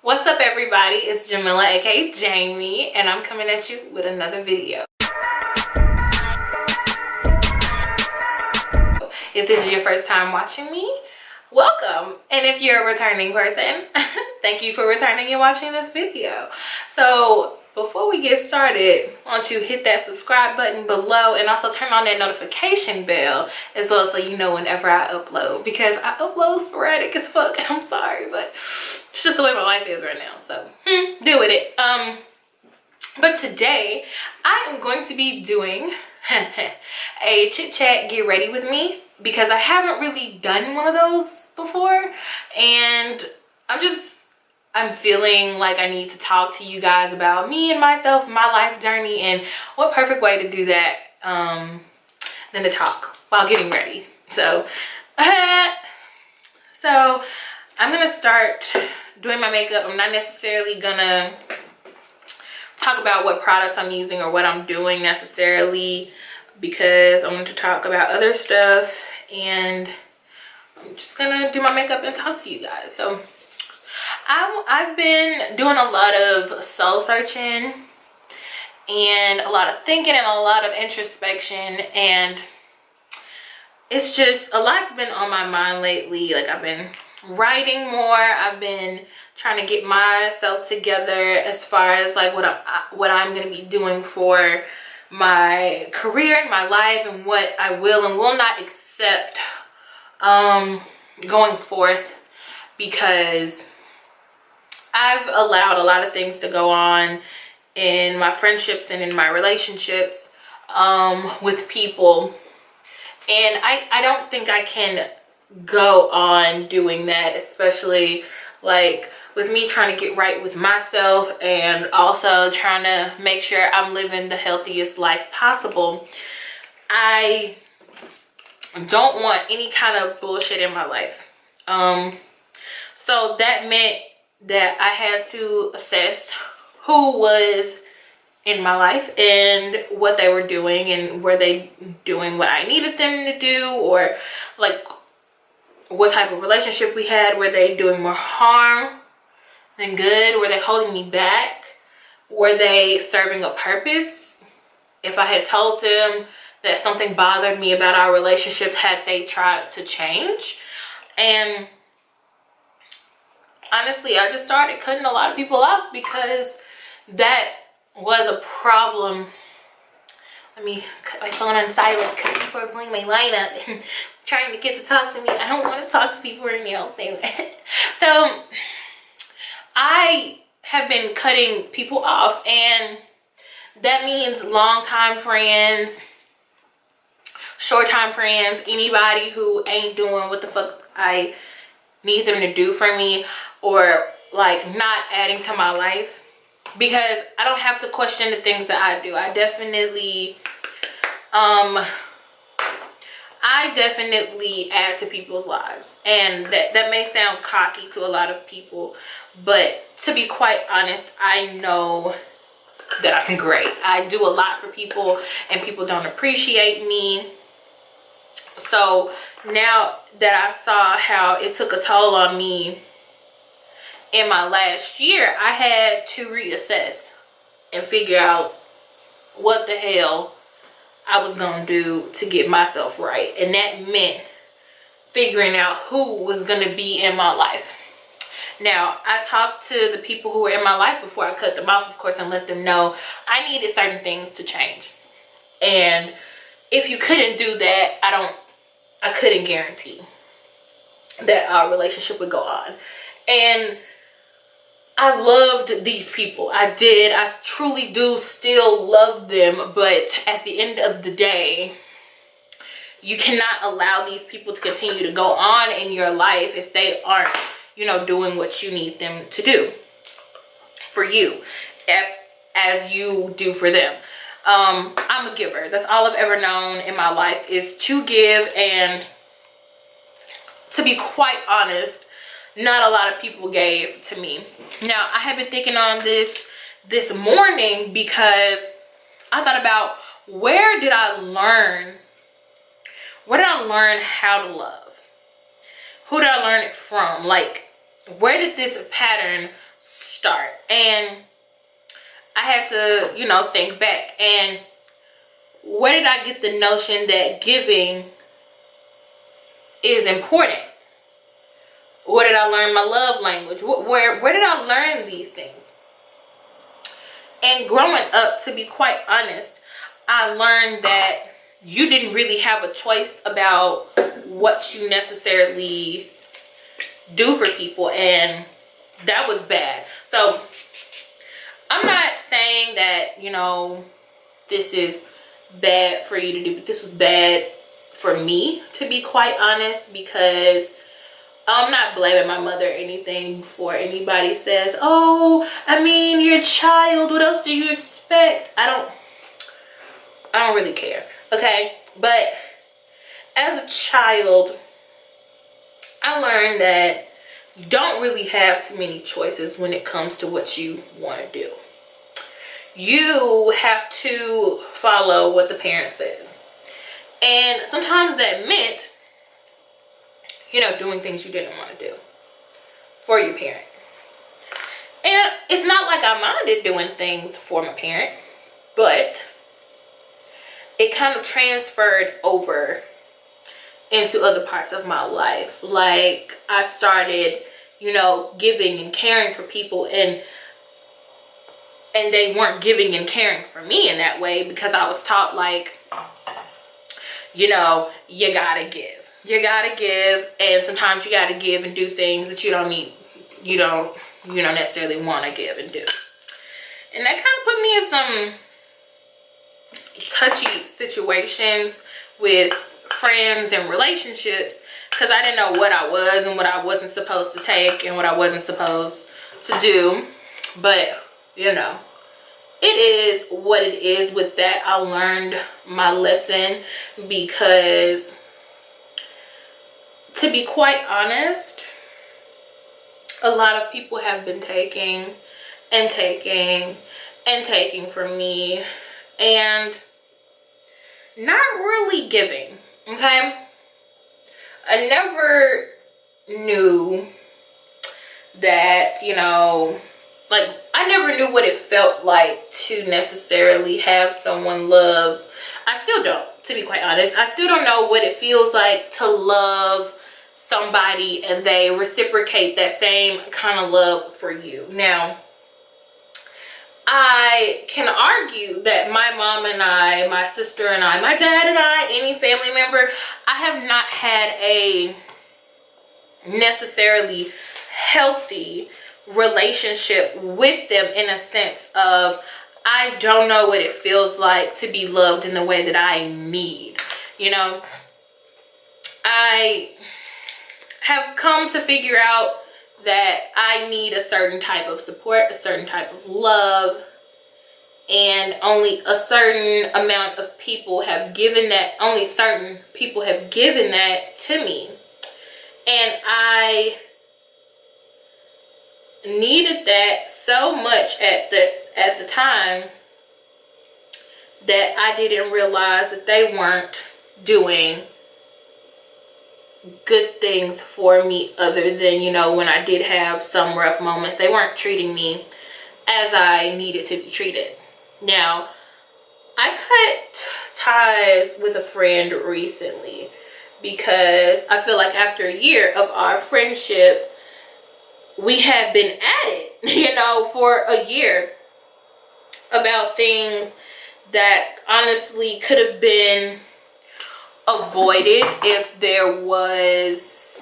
What's up, everybody? It's Jamila, aka Jamie, and I'm coming at you with another video. If this is your first time watching me, welcome. And if you're a returning person, thank you for returning and watching this video. So before we get started, why don't you hit that subscribe button below and also turn on that notification bell as well, so you know whenever I upload, because I upload sporadic as fuck, and I'm sorry, but it's just the way my life is right now, so deal with it. But today I am going to be doing a chit chat get ready with me, because I haven't really done one of those before, and I'm feeling like I need to talk to you guys about me and myself, my life journey, and what perfect way to do that than to talk while getting ready. So so I'm gonna start doing my makeup. I'm not necessarily gonna talk about what products I'm using or what I'm doing necessarily, because I want to talk about other stuff, and I'm just gonna do my makeup and talk to you guys. So I've been doing a lot of soul searching and a lot of thinking and a lot of introspection, and it's just a lot's been on my mind lately. Like, I've been writing more, I've been trying to get myself together as far as like what I'm going to be doing for my career and my life, and what I will and will not accept going forth, because I've allowed a lot of things to go on in my friendships and in my relationships with people, and I don't think I can go on doing that, especially like with me trying to get right with myself and also trying to make sure I'm living the healthiest life possible. I don't want any kind of bullshit in my life. So that meant that I had to assess who was in my life and what they were doing, and were they doing what I needed them to do, or like what type of relationship we had. Were they doing more harm than good? Were they holding me back? Were they serving a purpose? If I had told them that something bothered me about our relationship, had they tried to change? And honestly, I just started cutting a lot of people off, because that was a problem. Let me cut my phone on silent because people are blowing my line up and trying to get to talk to me. I don't want to talk to people right now. So I have been cutting people off, and that means long time friends, short time friends, anybody who ain't doing what the fuck I need them to do for me, or like not adding to my life, because I don't have to question the things that I do. I definitely add to people's lives, and that may sound cocky to a lot of people, but to be quite honest, I know that I'm great. I do a lot for people, and people don't appreciate me. So now that I saw how it took a toll on me in my last year, I had to reassess and figure out what the hell I was gonna do to get myself right. And that meant figuring out who was gonna be in my life. Now, I talked to the people who were in my life before I cut them off, of course, and let them know I needed certain things to change. And if you couldn't do that, I couldn't guarantee that our relationship would go on. And I loved these people. I did. I truly do still love them. But at the end of the day, you cannot allow these people to continue to go on in your life if they aren't, doing what you need them to do for you, as you do for them. I'm a giver. That's all I've ever known in my life, is to give. And to be quite honest, not a lot of people gave to me. Now, I have been thinking on this morning, because I thought about, where did I learn how to love? Who did I learn it from? Like, where did this pattern start? And I had to, you know, think back. And where did I get the notion that giving is important? Where did I learn my love language? Where did I learn these things? And growing up, to be quite honest, I learned that you didn't really have a choice about what you necessarily do for people, and that was bad. So I'm not saying that, you know, this is bad for you to do, but this was bad for me, to be quite honest, because I'm not blaming my mother or anything before anybody says, oh, I mean, you're a child, what else do you expect? I don't really care, okay? But as a child, I learned that you don't really have too many choices when it comes to what you want to do. You have to follow what the parent says. And sometimes that meant, you know, doing things you didn't want to do for your parent. And it's not like I minded doing things for my parent, but it kind of transferred over into other parts of my life. Like, I started, you know, giving and caring for people, and they weren't giving and caring for me in that way, because I was taught, like, you know, you gotta give. You gotta give, and sometimes you gotta give and do things that you don't necessarily want to give and do. And that kind of put me in some touchy situations with friends and relationships, because I didn't know what I was and what I wasn't supposed to take and what I wasn't supposed to do. But, you know, it is what it is with that. I learned my lesson, because, to be quite honest, a lot of people have been taking and taking and taking from me and not really giving, okay? I never knew that, you know, like, I never knew what it felt like to necessarily have someone love. I still don't, to be quite honest. I still don't know what it feels like to love somebody and they reciprocate that same kind of love for you. Now, I can argue that my mom and I, my sister and I, my dad and I, any family member, I have not had a necessarily healthy relationship with them, in a sense of, I don't know what it feels like to be loved in the way that I need. You know, I have come to figure out that I need a certain type of support, a certain type of love, and only a certain amount of people have given that, only certain people have given that to me. And I needed that so much at the time that I didn't realize that they weren't doing good things for me, other than, you know, when I did have some rough moments, they weren't treating me as I needed to be treated. Now, I cut ties with a friend recently because I feel like after a year of our friendship, we had been at it, you know, for a year about things that honestly could have been avoided if there was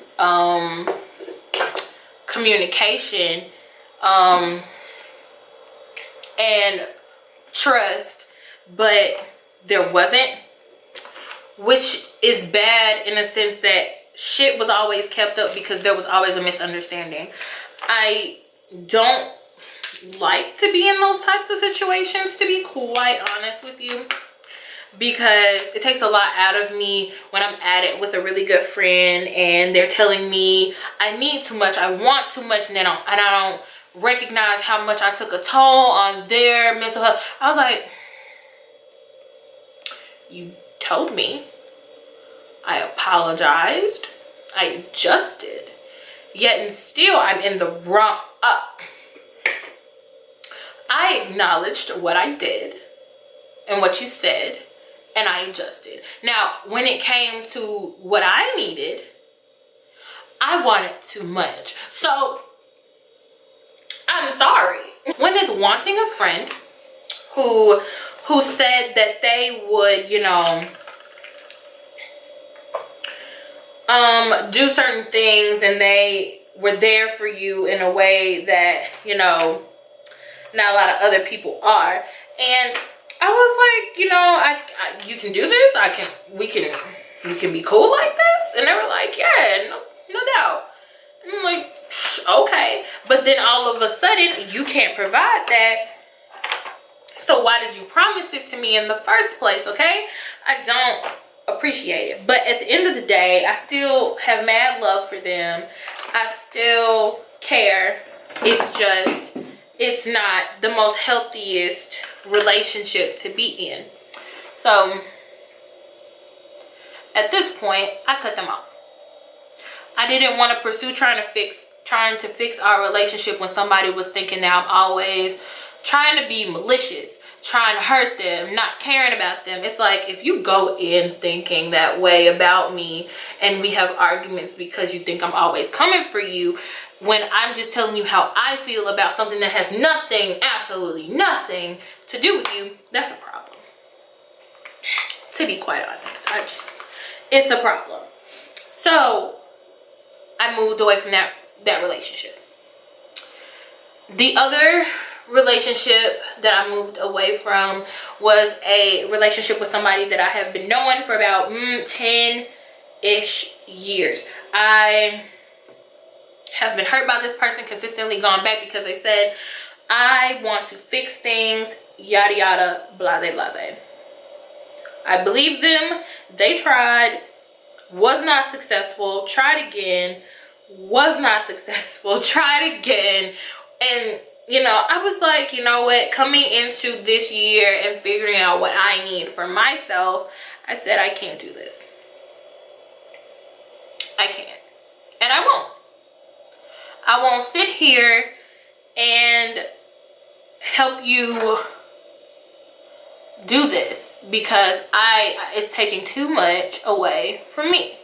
communication and trust, but there wasn't, which is bad in a sense that shit was always kept up because there was always a misunderstanding. I don't like to be in those types of situations, to be quite honest with you, because it takes a lot out of me when I'm at it with a really good friend and they're telling me I need too much, I want too much, and I don't recognize how much I took a toll on their mental health. I was like, you told me, I apologized, I adjusted, yet and still I'm in the wrong. I acknowledged what I did and what you said, and I adjusted. Now, when it came to what I needed, I wanted too much. So, I'm sorry. When it's wanting a friend who said that they would, you know, do certain things, and they were there for you in a way that, you know, not a lot of other people are. And I was like, you know, you can do this. We can be cool like this. And they were like, yeah, no doubt. And I'm like, okay. But then all of a sudden, you can't provide that. So why did you promise it to me in the first place, okay? I don't appreciate it. But at the end of the day, I still have mad love for them. I still care. It's just, it's not the most healthiest relationship to be in. So at this point, I cut them off. I didn't want to pursue trying to fix our relationship when somebody was thinking that I'm always trying to be malicious, trying to hurt them, not caring about them. It's like, if you go in thinking that way about me and we have arguments because you think I'm always coming for you, when I'm just telling you how I feel about something that has nothing, absolutely nothing to do with you, that's a problem. To be quite honest, it's a problem. So I moved away from that relationship. The other relationship that I moved away from was a relationship with somebody that I have been knowing for about 10-ish years. I have been hurt by this person, consistently gone back because they said, I want to fix things, yada yada, blase blase. I believed them. They tried, was not successful, tried again, was not successful, tried again. And you know, I was like, you know what, coming into this year and figuring out what I need for myself, I said, I can't do this. I can't. And I won't. I won't sit here and help you do this because it's taking too much away from me.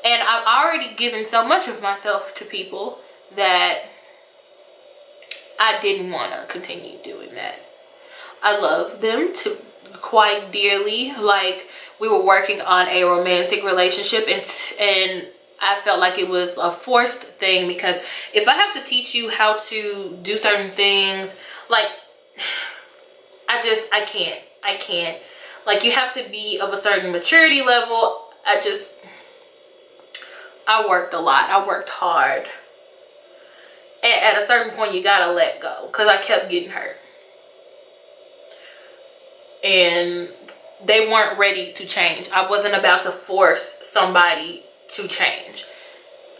And I've already given so much of myself to people that I didn't want to continue doing that. I love them quite dearly. Like, we were working on a romantic relationship, and I felt like it was a forced thing, because if I have to teach you how to do certain things, like, I can't. Like, you have to be of a certain maturity level. I worked a lot. I worked hard. At a certain point, you gotta let go, because I kept getting hurt. And they weren't ready to change. I wasn't about to force somebody to change.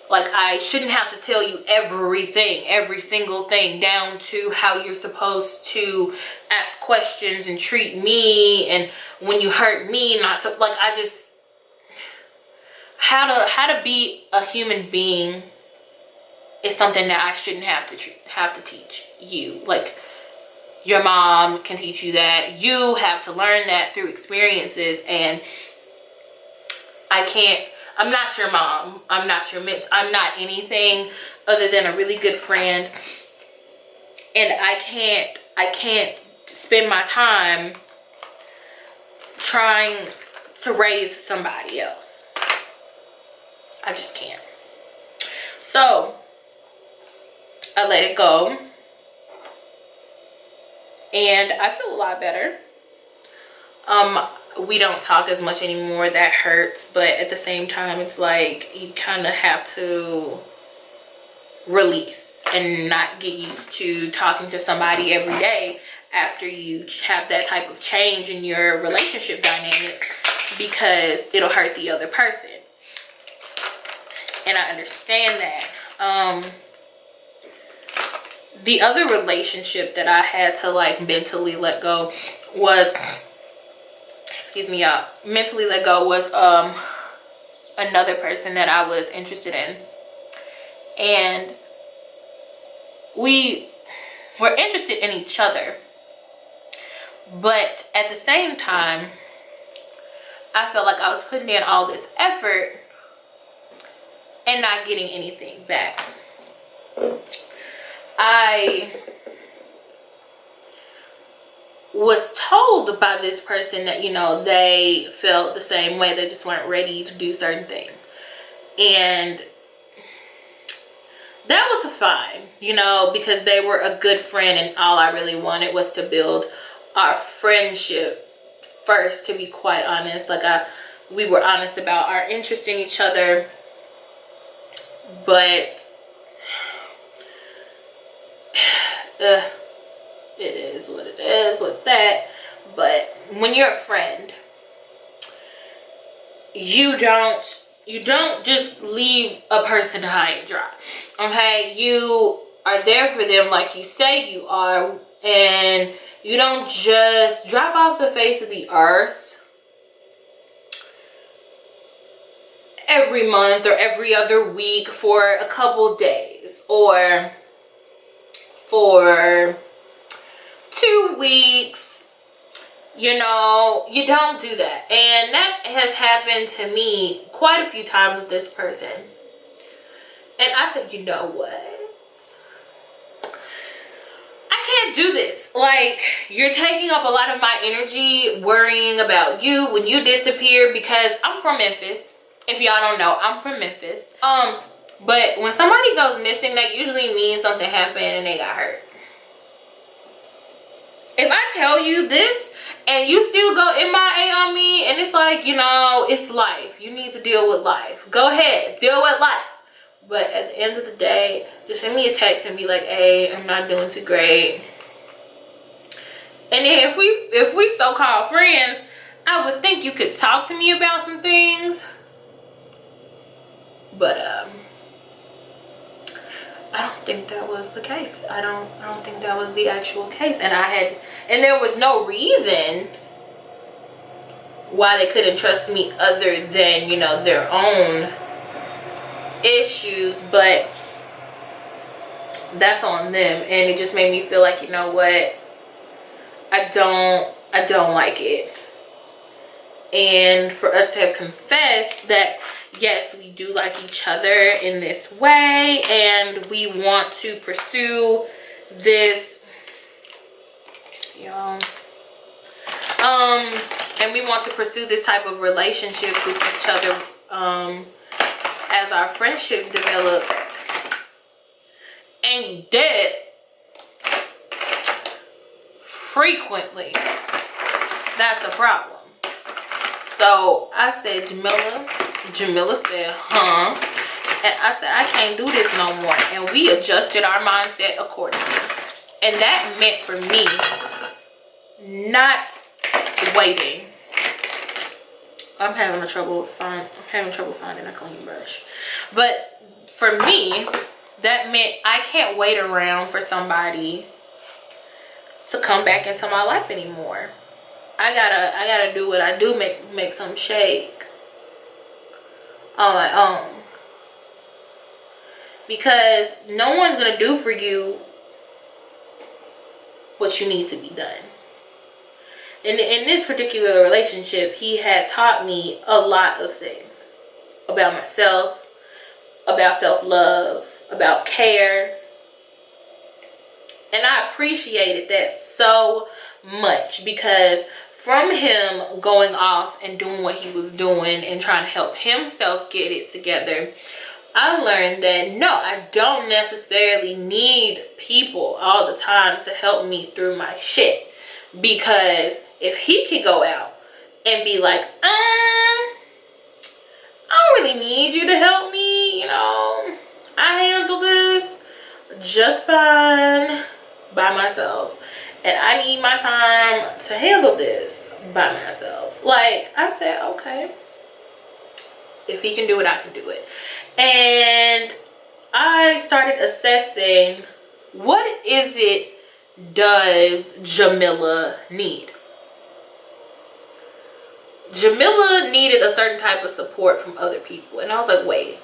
Like, I shouldn't have to tell you everything, every single thing, down to how you're supposed to ask questions and treat me, and when you hurt me, not to, like, how to be a human being is something that I shouldn't have to teach you. Like, your mom can teach you that. You have to learn that through experiences, and I'm not your mom. I'm not your mentor. I'm not anything other than a really good friend. And I can't spend my time trying to raise somebody else. I just can't. So I let it go. And I feel a lot better. We don't talk as much anymore. That hurts, but at the same time, it's like you kind of have to release and not get used to talking to somebody every day after you have that type of change in your relationship dynamic, because it'll hurt the other person. And I understand that. The other relationship that I had to, like, mentally let go was, excuse me, y'all, mentally let go was another person that I was interested in. And we we're interested in each other. But at the same time, I felt like I was putting in all this effort and not getting anything back. I was told by this person that, you know, they felt the same way. They just weren't ready to do certain things. And that was fine, you know, because they were a good friend, and all I really wanted was to build our friendship first, to be quite honest. Like, we were honest about our interest in each other, but it is what it is with that. But when you're a friend, you don't just leave a person high and dry, okay? You are there for them like you say you are, and you don't just drop off the face of the earth every month or every other week for a couple days or for 2 weeks. You know, you don't do that. And that has happened to me quite a few times with this person. And I said, you know what? I can't do this. Like, you're taking up a lot of my energy worrying about you when you disappear, because I'm from Memphis. If y'all don't know, I'm from Memphis. But when somebody goes missing, that usually means something happened and they got hurt. If I tell you this and you still go MIA on me, and it's like, you know, it's life. You need to deal with life. Go ahead, deal with life. But at the end of the day, just send me a text and be like, hey, I'm not doing too great. And then if we so-called friends, I would think you could talk to me about some things. But I don't think that was the case. I don't think that was the actual case. And there was no reason why they couldn't trust me other than, you know, their own issues. But that's on them. And it just made me feel like, you know what, I don't like it. And for us to have confessed that, yes, we do like each other in this way, and we want to pursue this, y'all, and we want to pursue this type of relationship with each other as our friendship develop, and you did frequently, that's a problem. So I said, Jamila said, huh? And I said, I can't do this no more. And we adjusted our mindset accordingly. And that meant for me not waiting. I'm having trouble finding a clean brush. But for me, that meant I can't wait around for somebody to come back into my life anymore. I gotta do what I do, make some shake on my own, because no one's gonna do for you what you need to be done. In this particular relationship, he had taught me a lot of things about myself, about self-love, about care, and I appreciated that so much, because from him going off and doing what he was doing and trying to help himself get it together, I learned that no, I don't necessarily need people all the time to help me through my shit. Because if he could go out and be like, I don't really need you to help me, you know, I handle this just fine by myself, and I need my time to handle this by myself. Like, I said, okay, if he can do it, I can do it. And I started assessing, what is it does Jamila need? Jamila needed a certain type of support from other people. And I was like, wait,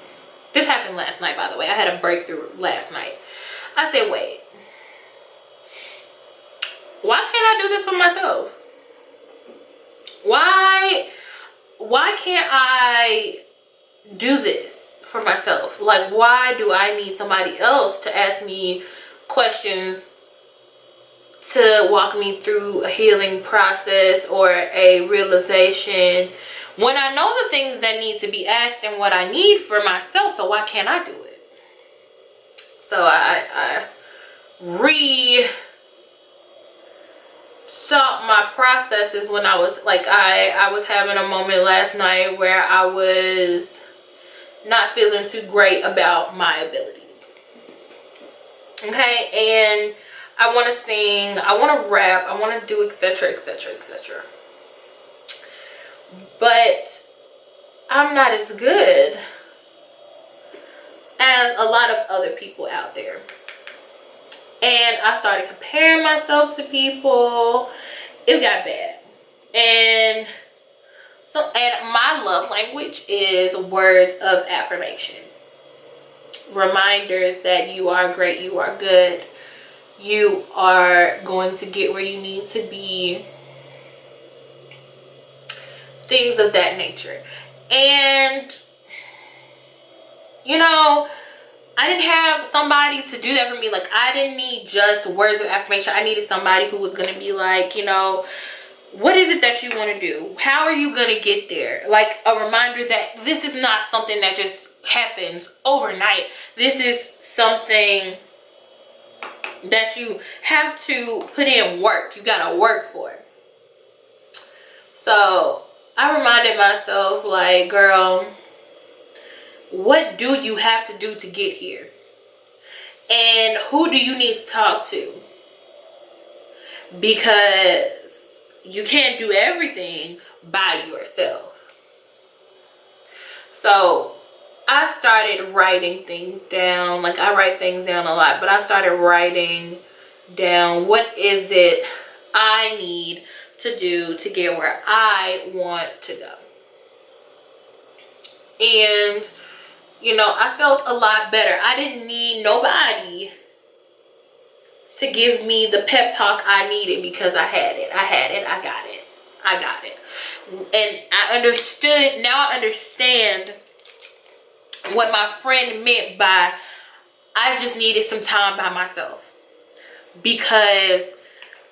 this happened last night, by the way. I had a breakthrough last night. I said, wait, do this for myself? Why can't I do this for myself? Like, why do I need somebody else to ask me questions to walk me through a healing process or a realization when I know the things that need to be asked and what I need for myself? So why can't I do it? So I thought my processes when I was like, I was having a moment last night where I was not feeling too great about my abilities. Okay, and I want to sing, I want to rap, I want to do etc, etc, etc. But I'm not as good as a lot of other people out there. And I started comparing myself to people. It got bad. And my love language is words of affirmation. Reminders that you are great, you are good. You are going to get where you need to be. Things of that nature. And, you know, I didn't have somebody to do that for me. Like, I didn't need just words of affirmation. I needed somebody who was going to be like, you know, what is it that you want to do? How are you going to get there? Like, a reminder that this is not something that just happens overnight. This is something that you have to put in work. You got to work for it. So I reminded myself, like, girl, what do you have to do to get here? And who do you need to talk to? Because you can't do everything by yourself. So I started writing things down. Like, I write things down a lot, but I started writing down what is it I need to do to get where I want to go. And, you know, I felt a lot better. I didn't need nobody to give me the pep talk I needed because I had it. I got it. And I understood, now I understand what my friend meant by I just needed some time by myself. Because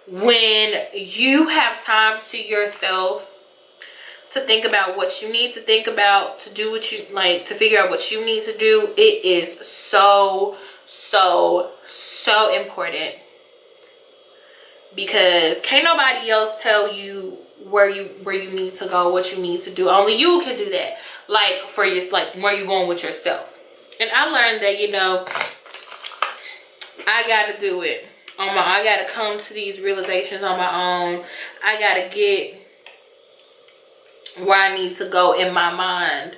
when you have time to yourself to think about what you need to think about, to do what you like, to figure out what you need to do, it is so important. Because can't nobody else tell you where you need to go, what you need to do. Only you can do that. Like, for your, like, where you going with yourself. And I learned that, you know, I gotta do it on my own. I gotta come to these realizations on my own. I gotta get where I need to go in my mind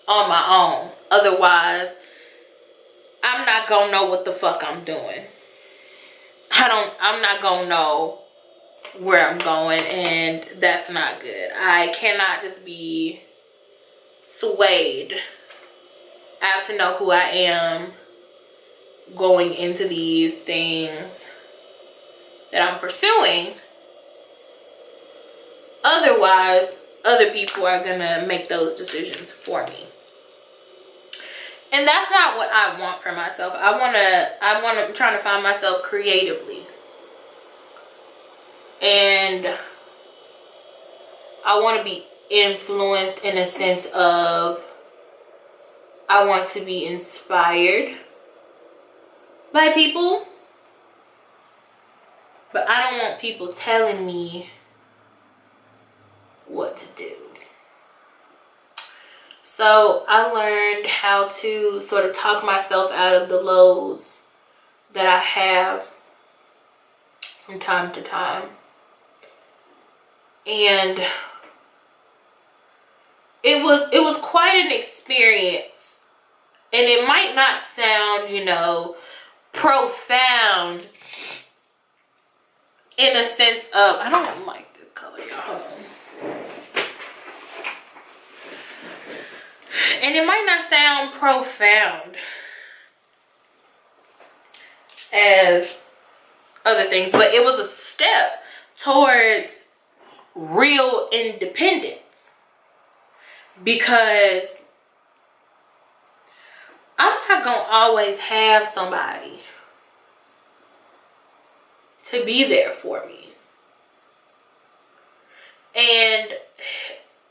on my own. Otherwise, I'm not gonna know what the fuck I'm doing. I'm not gonna know where I'm going, and that's not good. I cannot just be swayed. I have to know who I am going into these things that I'm pursuing. Otherwise, other people are gonna make those decisions for me. And that's not what I want for myself. I'm trying to find myself creatively. And I want to be influenced in a sense of, I want to be inspired by people. But I don't want people telling me what to do. So I learned how to sort of talk myself out of the lows that I have from time to time. And it was quite an experience. And it might not sound, you know, profound in a sense of, I don't like this color, y'all. Hold on. And it might not sound profound as other things, but it was a step towards real independence, because I'm not gonna always have somebody to be there for me. And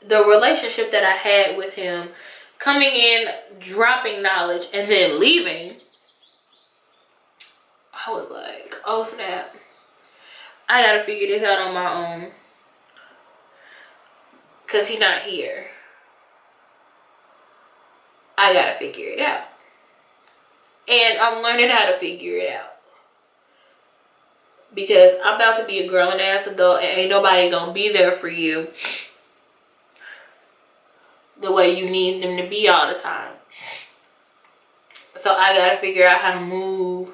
the relationship that I had with him, coming in, dropping knowledge, and then leaving, I was like, oh snap, I gotta figure this out on my own, because he's not here. I gotta figure it out. And I'm learning how to figure it out, because I'm about to be a grown ass adult and ain't nobody gonna be there for you the way you need them to be all the time. So I gotta figure out how to move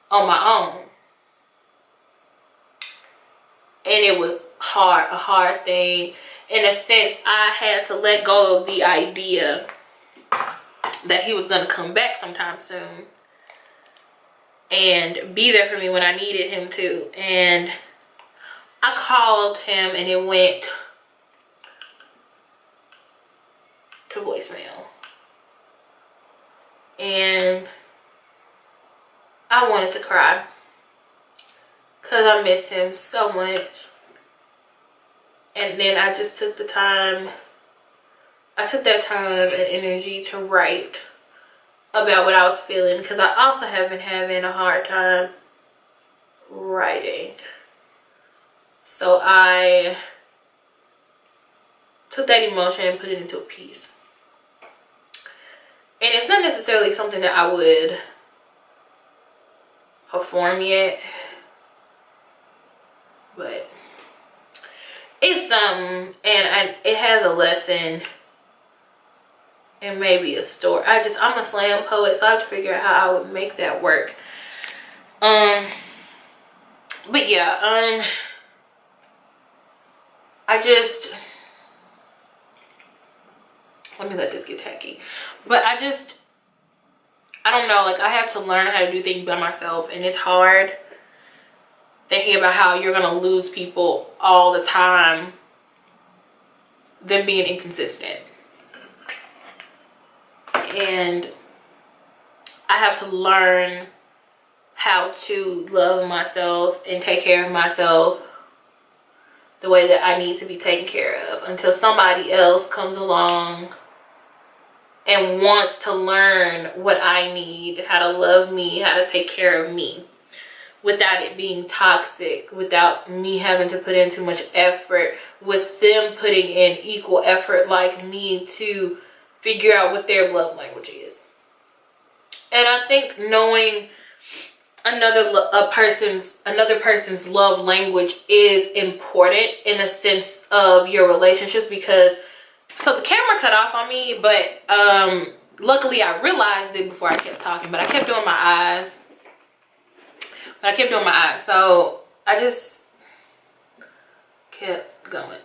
on my own. And it was hard, a hard thing. In a sense, I had to let go of the idea that he was gonna come back sometime soon and be there for me when I needed him to. And I called him and it went to voicemail. And I wanted to cry, because I missed him so much. And then I just took the time, I took that time and energy to write about what I was feeling, because I also have been having a hard time writing. So I took that emotion and put it into a piece. And it's not necessarily something that I would perform yet, but it's something, and it has a lesson and maybe a story. I'm a slam poet, so I have to figure out how I would make that work. But yeah, let me let this get tacky. But I don't know, like, I have to learn how to do things by myself, and it's hard thinking about how you're gonna lose people all the time, them being inconsistent. And I have to learn how to love myself and take care of myself the way that I need to be taken care of, until somebody else comes along and wants to learn what I need, how to love me, how to take care of me, without it being toxic, without me having to put in too much effort, with them putting in equal effort like me to figure out what their love language is. And I think knowing another person's love language is important in a sense of your relationships, because so the camera cut off on me, but luckily I realized it before I kept talking, but I kept doing my eyes. So I just kept going.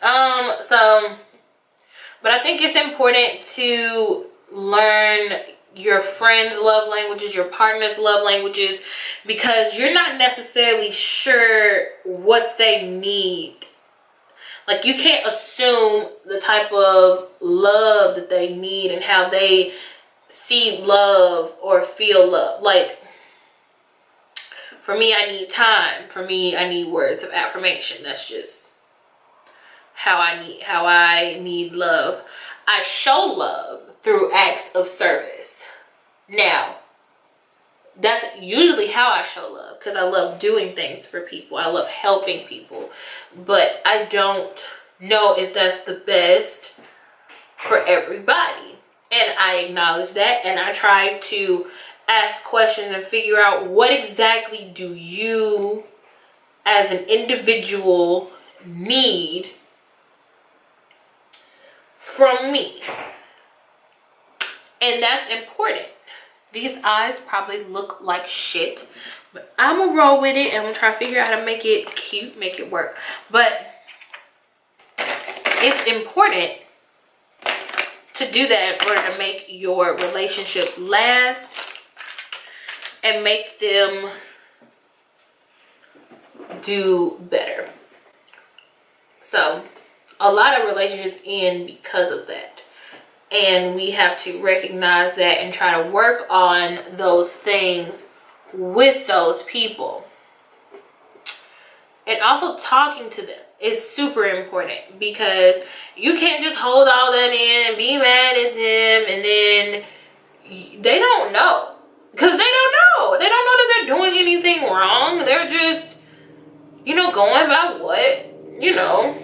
But I think it's important to learn your friends' love languages, your partner's love languages, because you're not necessarily sure what they need. Like, you can't assume the type of love that they need and how they see love or feel love. Like, for me, I need time. For me, I need words of affirmation. That's just how I need love. I show love through acts of service. Now, that's usually how I show love, because I love doing things for people. I love helping people. But I don't know if that's the best for everybody. And I acknowledge that, and I try to ask questions and figure out what exactly do you as an individual need from me. And that's important. These eyes probably look like shit, but I'm gonna roll with it, and I'm gonna try to figure out how to make it cute, make it work. But it's important to do that in order to make your relationships last and make them do better. So a lot of relationships end because of that. And we have to recognize that and try to work on those things with those people. And also talking to them is super important, because you can't just hold all that in and be mad at them, and then they don't know. Because they don't know. They don't know that they're doing anything wrong. They're just, you know, going by what, you know,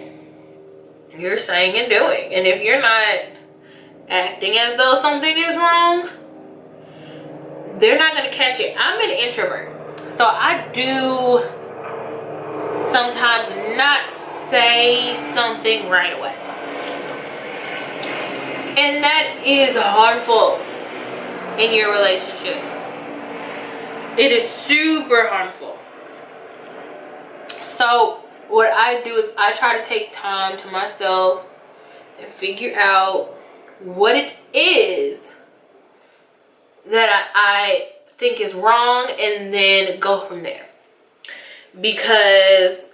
you're saying and doing. And if you're not acting as though something is wrong, they're not going to catch it. I'm an introvert, so I do sometimes not say something right away, and that is harmful in your relationships. It is super harmful. So what I do is I try to take time to myself and figure out what it is that I think is wrong, and then go from there. Because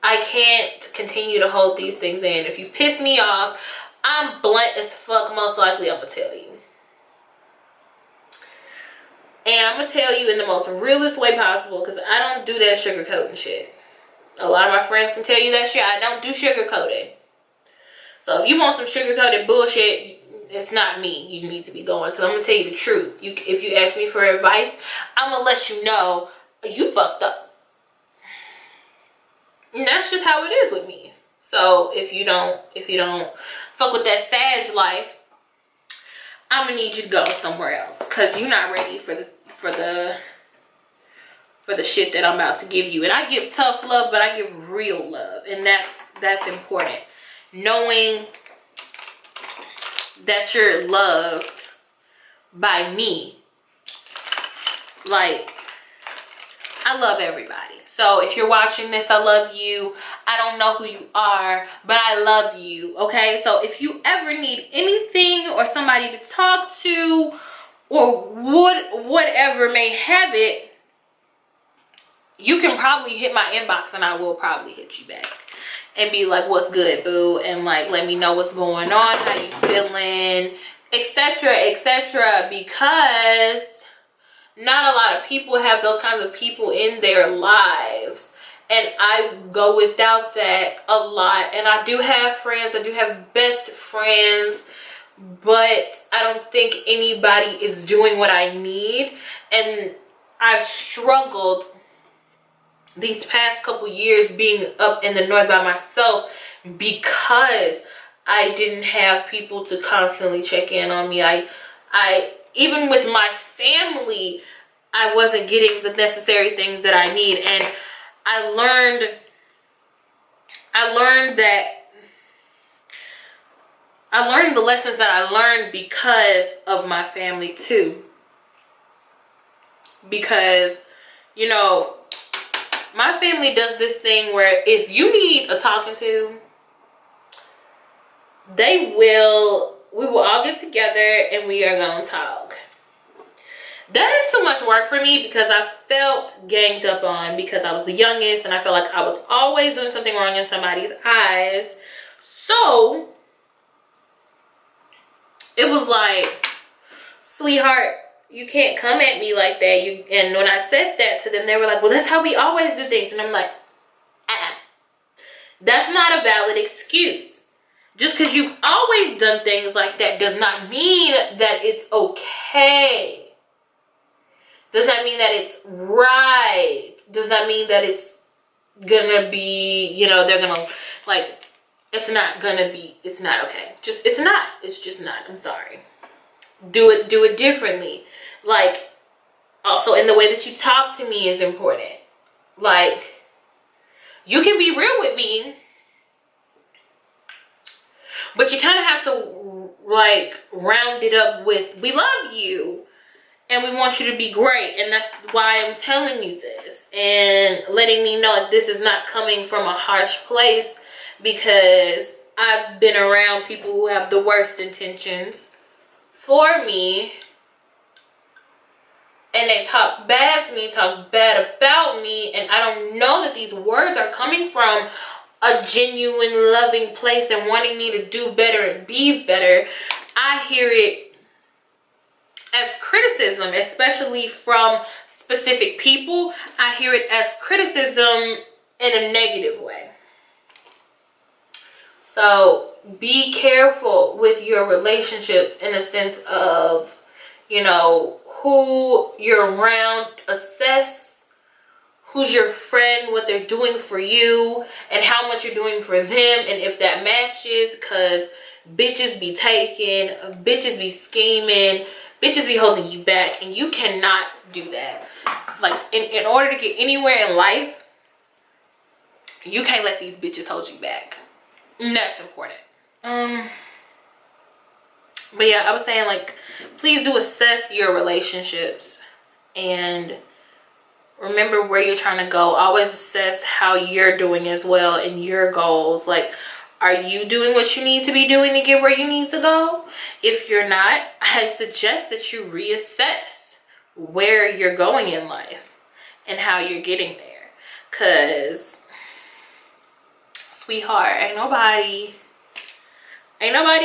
I can't continue to hold these things in. If you piss me off, I'm blunt as fuck. Most likely I'm gonna tell you. And I'm gonna tell you in the most realist way possible, because I don't do that sugarcoating shit. A lot of my friends can tell you that shit. I don't do sugarcoating. So if you want some sugarcoated bullshit, it's not me you need to be going. So I'm gonna tell you the truth. If you ask me for advice, I'm gonna let you know you fucked up. And that's just how it is with me. So if you don't fuck with that Sag life, I'm gonna need you to go somewhere else, because you're not ready for the shit that I'm about to give you. And I give tough love, but I give real love, and that's important. Knowing that you're loved by me. Like, I love everybody. So if you're watching this, I love you. I don't know who you are, but I love you, okay? So if you ever need anything or somebody to talk to, or whatever may have it, you can probably hit my inbox, and I will probably hit you back and be like, what's good, boo? And like, let me know what's going on, how you feeling, etc., etc. Because not a lot of people have those kinds of people in their lives, and I go without that a lot. And I do have friends, I do have best friends, but I don't think anybody is doing what I need. And I've struggled these past couple years being up in the north by myself, because I didn't have people to constantly check in on me. I even with my family, I wasn't getting the necessary things that I need. And I learned the lessons that I learned because of my family too. Because, you know, my family does this thing where if you need a talking to, we will all get together and we are gonna talk. That ain't too much work for me, because I felt ganged up on because I was the youngest, and I felt like I was always doing something wrong in somebody's eyes. So it was like, sweetheart, you can't come at me like that. And when I said that to them, they were like, well, that's how we always do things. And I'm like, that's not a valid excuse. Just because you've always done things like that does not mean that it's okay. Does not mean that it's right. Does not mean that it's gonna be, you know, they're gonna, like, it's not okay. It's just not. I'm sorry. Do it differently. Like, also in the way that you talk to me is important. Like, you can be real with me, but you kind of have to, like, round it up with, we love you and we want you to be great. And that's why I'm telling you this and letting me know that this is not coming from a harsh place, because I've been around people who have the worst intentions for me, and they talk bad to me, talk bad about me, and I don't know that these words are coming from a genuine, loving place and wanting me to do better and be better, I hear it as criticism, especially from specific people. I hear it as criticism in a negative way. So be careful with your relationships in a sense of, you know, who you're around. Assess who's your friend, what they're doing for you, and how much you're doing for them, and if that matches, because bitches be taking, bitches be scheming, bitches be holding you back, and you cannot do that. Like, in order to get anywhere in life, you can't let these bitches hold you back. And that's important. But yeah, I was saying, like, please do assess your relationships and remember where you're trying to go. Always assess how you're doing as well and your goals. Like, are you doing what you need to be doing to get where you need to go? If you're not, I suggest that you reassess where you're going in life and how you're getting there. Because, sweetheart, ain't nobody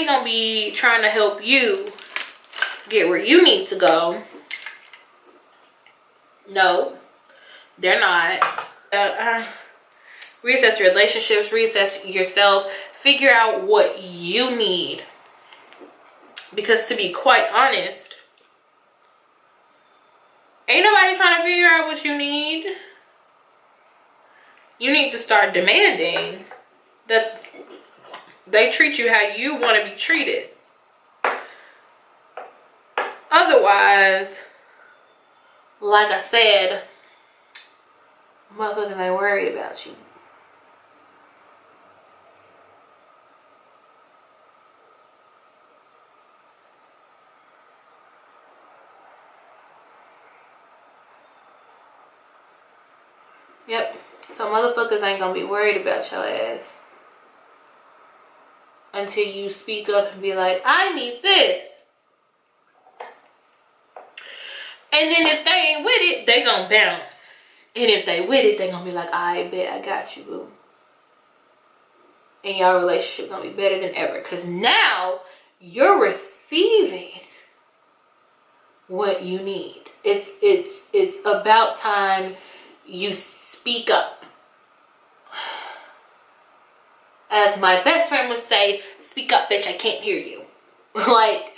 gonna be trying to help you get where you need to go. No, they're not. Reassess your relationships, reassess yourself, figure out what you need. Because to be quite honest, ain't nobody trying to figure out what you need. You need to start demanding that they treat you how you want to be treated. Otherwise, like I said, motherfuckers ain't worried about you. Yep. So motherfuckers ain't gonna be worried about your ass until you speak up and be like, I need this. And then if they ain't with it, they gonna bounce. And if they with it, they gonna be like, I bet I got you, boo. And y'all relationship gonna be better than ever. Cause now you're receiving what you need. It's about time you speak up. As my best friend would say, speak up, bitch, I can't hear you. Like,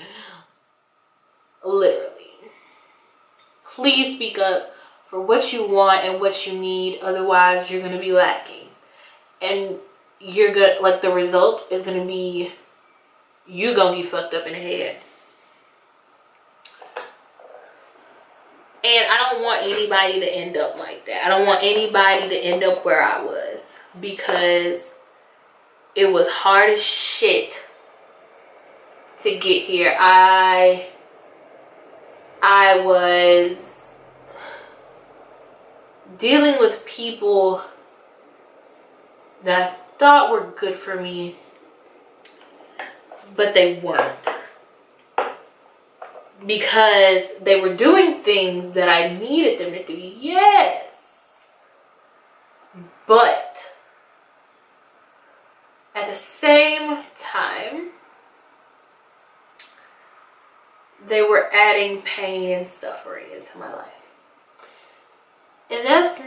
literally. Please speak up for what you want and what you need. Otherwise, you're going to be lacking. And you're good, like, the result is going to be, you're going to be fucked up in the head. And I don't want anybody to end up like that. I don't want anybody to end up where I was. Because it was hard as shit to get here. I was dealing with people that I thought were good for me, but they weren't. Because they were doing things that I needed them to do, yes. But at the same time, they were adding pain and suffering into my life. And that's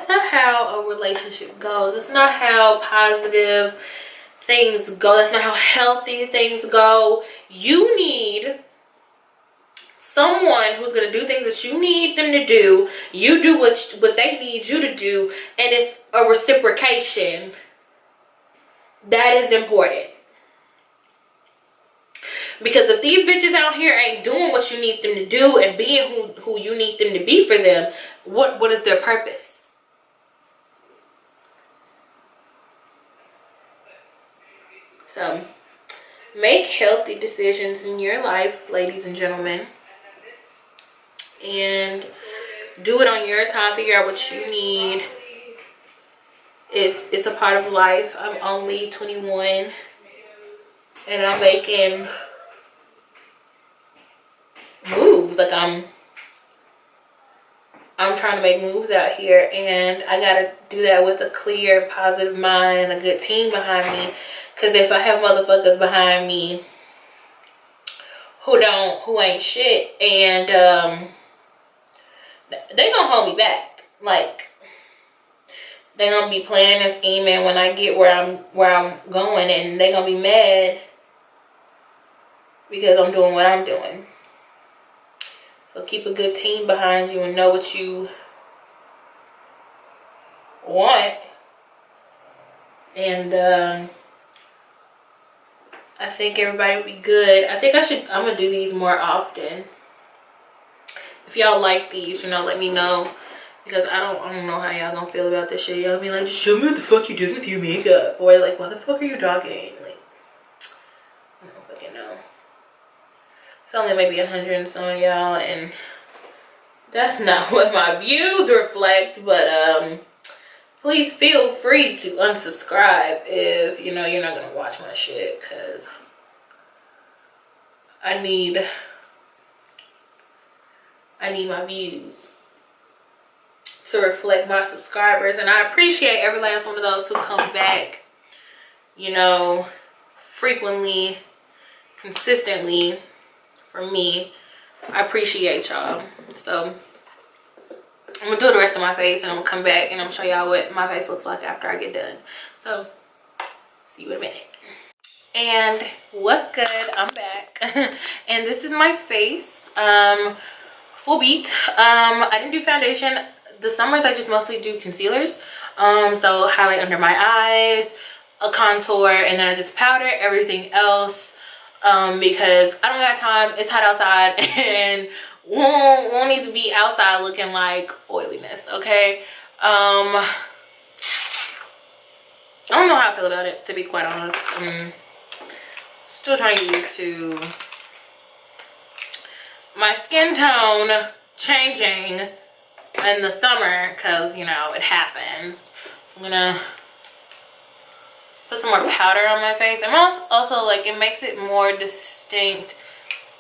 not how a relationship goes. It's not how positive things go. That's not how healthy things go. You need someone who's going to do things that you need them to do. You do what they need you to do. And it's a reciprocation. That is important. Because if these bitches out here ain't doing what you need them to do and being who you need them to be for them, what is their purpose? So, make healthy decisions in your life, ladies and gentlemen. And do it on your time. Figure out what you need. It's a part of life. I'm only 21. And I'm making moves. Like I'm I'm trying to make moves out here, and I gotta do that with a clear, positive mind and a good team behind me. Because if I have motherfuckers behind me who ain't shit, and they gonna hold me back. Like, they gonna be planning and scheming when I get where I'm going, and they gonna be mad because I'm doing what I'm doing. So keep a good team behind you and know what you want. And I think everybody will be good. I think I'm gonna do these more often. If y'all like these, you know, let me know. Because I don't know how y'all gonna feel about this shit. Y'all be like, just show me what the fuck you doing with your makeup. Or like, why the fuck are you talking? Like, I don't fucking know. It's only maybe 100 and some of y'all, and that's not what my views reflect. But please feel free to unsubscribe if you know you're not gonna watch my shit, because I need my views to reflect my subscribers. And I appreciate every last one of those who come back, you know, frequently, consistently for me. I appreciate y'all. So I'm gonna do the rest of my face, and I'm gonna come back and I'm gonna show y'all what my face looks like after I get done. So see you in a minute. And what's good? I'm back. And this is my face, full beat. I didn't do foundation. The summers I just mostly do concealers, so highlight under my eyes, a contour, and then I just powder everything else, because I don't got time. It's hot outside, and won't need to be outside looking like oiliness. Okay, I don't know how I feel about it, to be quite honest. I'm still trying to get used to my skin tone changing in the summer, because you know it happens. So I'm gonna put some more powder on my face, and also like it makes it more distinct,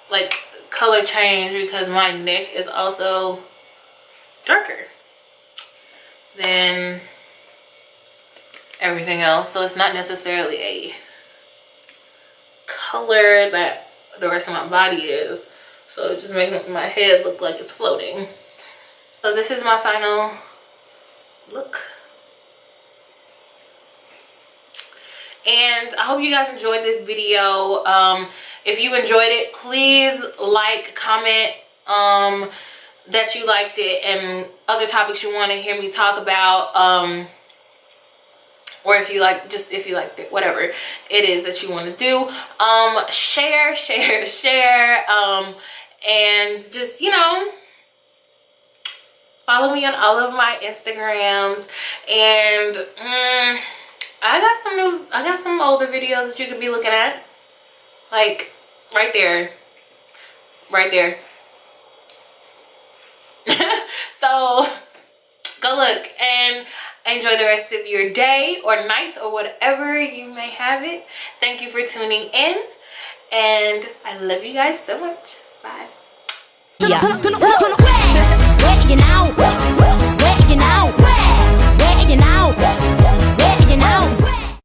like color change, because my neck is also darker than everything else, so it's not necessarily a color that the rest of my body is, so it just makes my head look like it's floating. So this is my final look. And I hope you guys enjoyed this video. If you enjoyed it, please like, comment that you liked it, and other topics you want to hear me talk about, or if you like, just if you liked it, whatever it is that you want to do. Share, and just, you know, follow me on all of my Instagrams. And I got some older videos that you could be looking at, like right there. So go look and enjoy the rest of your day or night or whatever you may have it. Thank you for tuning in, and I love you guys so much. Bye. Yeah.